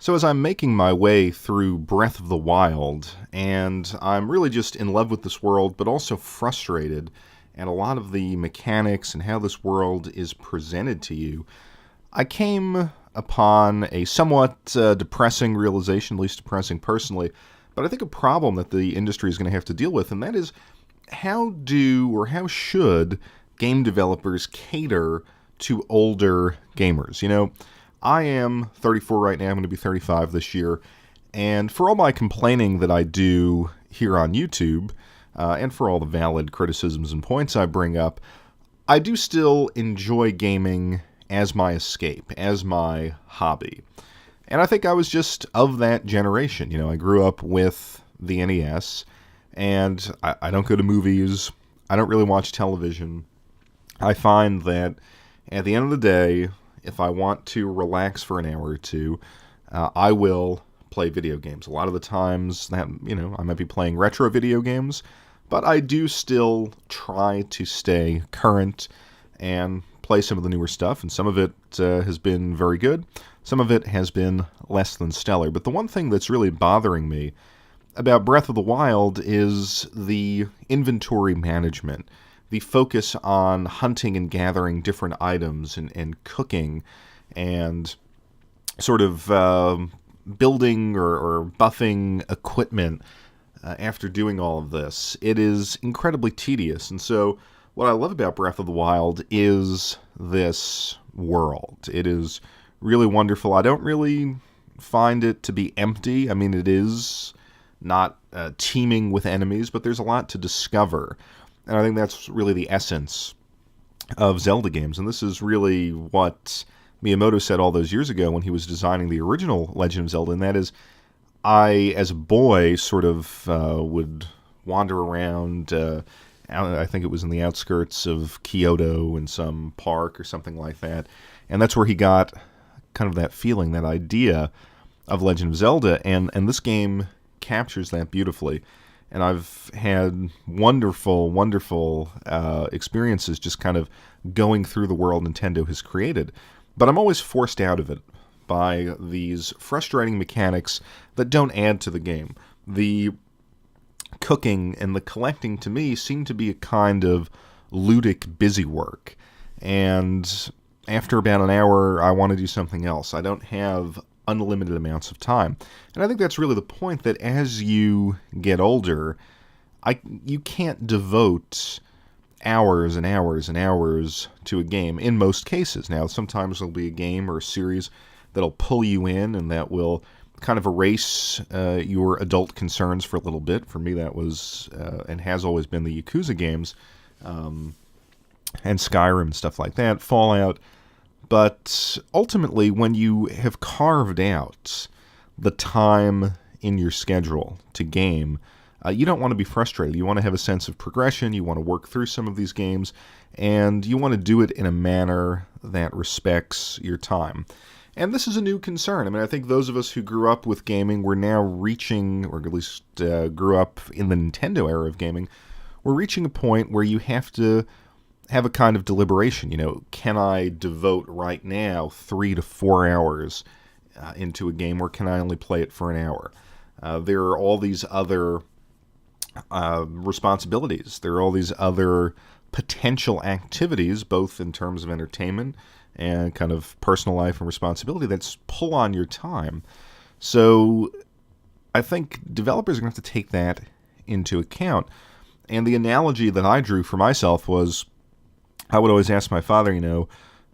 So as I'm making my way through Breath of the Wild, and I'm really just in love with this world, but also frustrated at a lot of the mechanics and how this world is presented to you, I came upon a somewhat depressing realization, at least depressing personally, but I think a problem that the industry is going to have to deal with, and that is how should game developers cater to older gamers? I am 34 right now. I'm going to be 35 this year. And for all my complaining that I do here on YouTube, and for all the valid criticisms and points I bring up, I do still enjoy gaming as my escape, as my hobby. And I think I was just of that generation. I grew up with the NES, and I don't go to movies. I don't really watch television. I find that at the end of the day, if I want to relax for an hour or two, I will play video games. A lot of the times that, I might be playing retro video games, but I do still try to stay current and play some of the newer stuff, and some of it has been very good. Some of it has been less than stellar. But the one thing that's really bothering me about Breath of the Wild is the inventory management, the focus on hunting and gathering different items and cooking and sort of building or buffing equipment after doing all of this. It is incredibly tedious. And so what I love about Breath of the Wild is this world. It is really wonderful. I don't really find it to be empty. I mean, it is not teeming with enemies, but there's a lot to discover. And I think that's really the essence of Zelda games. And this is really what Miyamoto said all those years ago when he was designing the original Legend of Zelda, and that is, I, as a boy, sort of would wander around, I think it was in the outskirts of Kyoto in some park or something like that, and that's where he got kind of that feeling, that idea of Legend of Zelda, and this game captures that beautifully. And I've had wonderful, wonderful experiences just kind of going through the world Nintendo has created. But I'm always forced out of it by these frustrating mechanics that don't add to the game. The cooking and the collecting, to me, seem to be a kind of ludic busy work. And after about an hour, I want to do something else. I don't have unlimited amounts of time. And I think that's really the point, that as you get older, you can't devote hours and hours and hours to a game in most cases. Now, sometimes there'll be a game or a series that'll pull you in and that will kind of erase your adult concerns for a little bit. For me, that was and has always been the Yakuza games, and Skyrim and stuff like that, Fallout. But ultimately, when you have carved out the time in your schedule to game, you don't want to be frustrated. You want to have a sense of progression. You want to work through some of these games, and you want to do it in a manner that respects your time. And this is a new concern. I mean, I think those of us who grew up with gaming, we're now reaching, or at least grew up in the Nintendo era of gaming, we're reaching a point where you have to have a kind of deliberation. Can I devote right now 3 to 4 hours into a game, or can I only play it for an hour? There are all these other responsibilities. There are all these other potential activities, both in terms of entertainment and kind of personal life and responsibility, that's pull on your time. So I think developers are going to have to take that into account. And the analogy that I drew for myself was, I would always ask my father,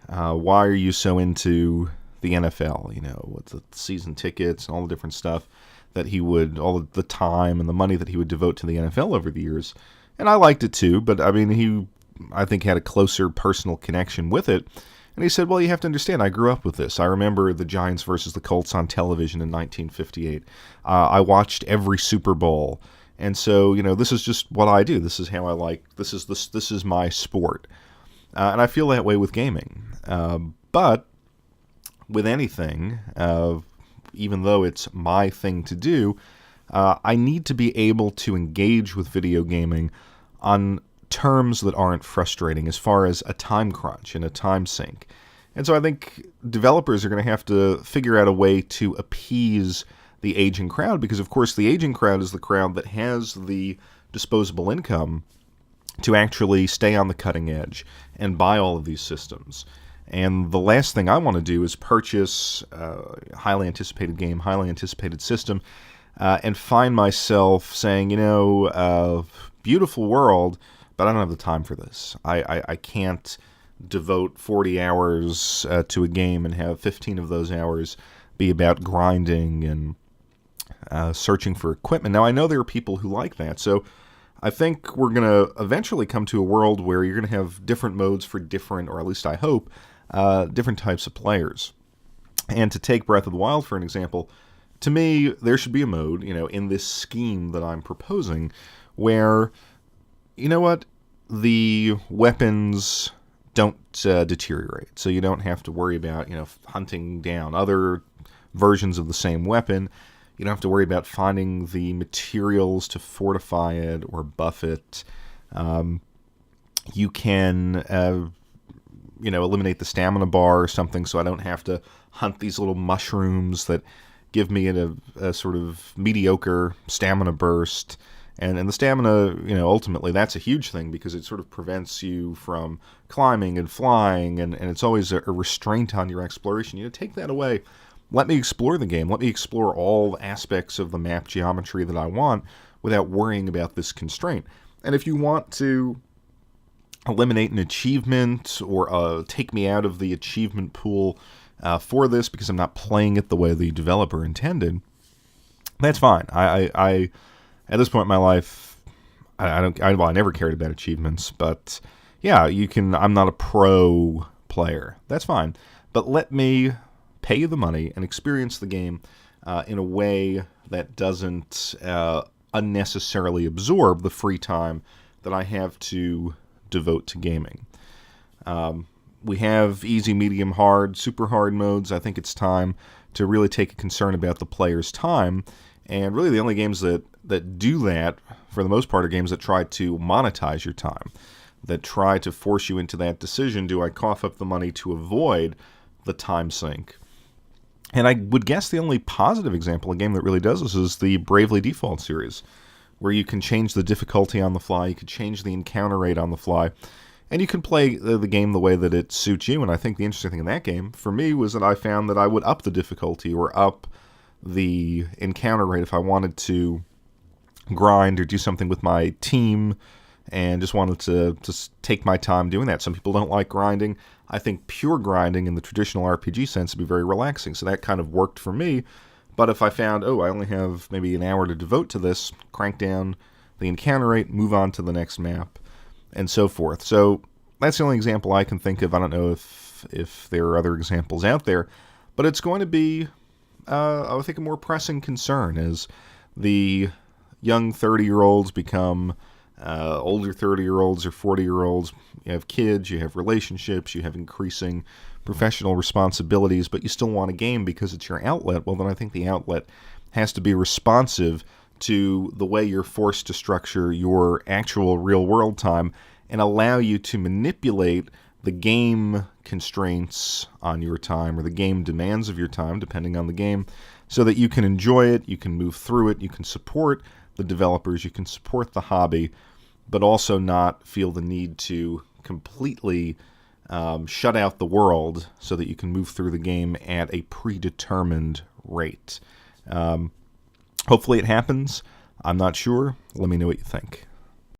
why are you so into the NFL? With the season tickets and all the different stuff that he would, all of the time and the money that he would devote to the NFL over the years. And I liked it too, but I mean, he, I think, had a closer personal connection with it. And he said, well, you have to understand, I grew up with this. I remember the Giants versus the Colts on television in 1958. I watched every Super Bowl. And so, this is just what I do. This is how I like, this is my sport. And I feel that way with gaming. But with anything, even though it's my thing to do, I need to be able to engage with video gaming on terms that aren't frustrating as far as a time crunch and a time sink. And so I think developers are going to have to figure out a way to appease the aging crowd, because, of course, the aging crowd is the crowd that has the disposable income to actually stay on the cutting edge and buy all of these systems. And the last thing I want to do is purchase a highly anticipated game, highly anticipated system, and find myself saying, beautiful world, but I don't have the time for this. I can't devote 40 hours to a game and have 15 of those hours be about grinding and searching for equipment. Now, I know there are people who like that, so I think we're going to eventually come to a world where you're going to have different modes for different, or at least I hope, different types of players. And to take Breath of the Wild for an example, to me, there should be a mode, in this scheme that I'm proposing where, the weapons don't deteriorate. So you don't have to worry about, hunting down other versions of the same weapon. You don't have to worry about finding the materials to fortify it or buff it. You can, eliminate the stamina bar or something, so I don't have to hunt these little mushrooms that give me a sort of mediocre stamina burst. And the stamina, ultimately, that's a huge thing because it sort of prevents you from climbing and flying, and it's always a restraint on your exploration. Take that away. Let me explore the game. Let me explore all aspects of the map geometry that I want without worrying about this constraint. And if you want to eliminate an achievement or take me out of the achievement pool for this because I'm not playing it the way the developer intended, that's fine. I at this point in my life, I never cared about achievements, but yeah, you can. I'm not a pro player. That's fine, but let me pay you the money and experience the game in a way that doesn't unnecessarily absorb the free time that I have to devote to gaming. We have easy, medium, hard, super hard modes. I think it's time to really take a concern about the player's time. And really the only games that do that, for the most part, are games that try to monetize your time, that try to force you into that decision. Do I cough up the money to avoid the time sink? And I would guess the only positive example, a game that really does this, is the Bravely Default series, where you can change the difficulty on the fly, you can change the encounter rate on the fly, and you can play the game the way that it suits you. And I think the interesting thing in that game, for me, was that I found that I would up the difficulty or up the encounter rate if I wanted to grind or do something with my team and just wanted to just take my time doing that. Some people don't like grinding. I think pure grinding in the traditional RPG sense would be very relaxing, so that kind of worked for me. But if I found, I only have maybe an hour to devote to this, crank down the encounter rate, move on to the next map, and so forth. So that's the only example I can think of. I don't know if there are other examples out there, but it's going to be, I think, a more pressing concern as the young 30-year-olds become older 30-year-olds or 40-year-olds. You have kids, you have relationships, you have increasing professional responsibilities, but you still want a game because it's your outlet. Well, then I think the outlet has to be responsive to the way you're forced to structure your actual real-world time and allow you to manipulate the game constraints on your time or the game demands of your time, depending on the game, so that you can enjoy it, you can move through it, you can support the developers, you can support the hobby, but also not feel the need to completely shut out the world so that you can move through the game at a predetermined rate. Hopefully it happens. I'm not sure. Let me know what you think.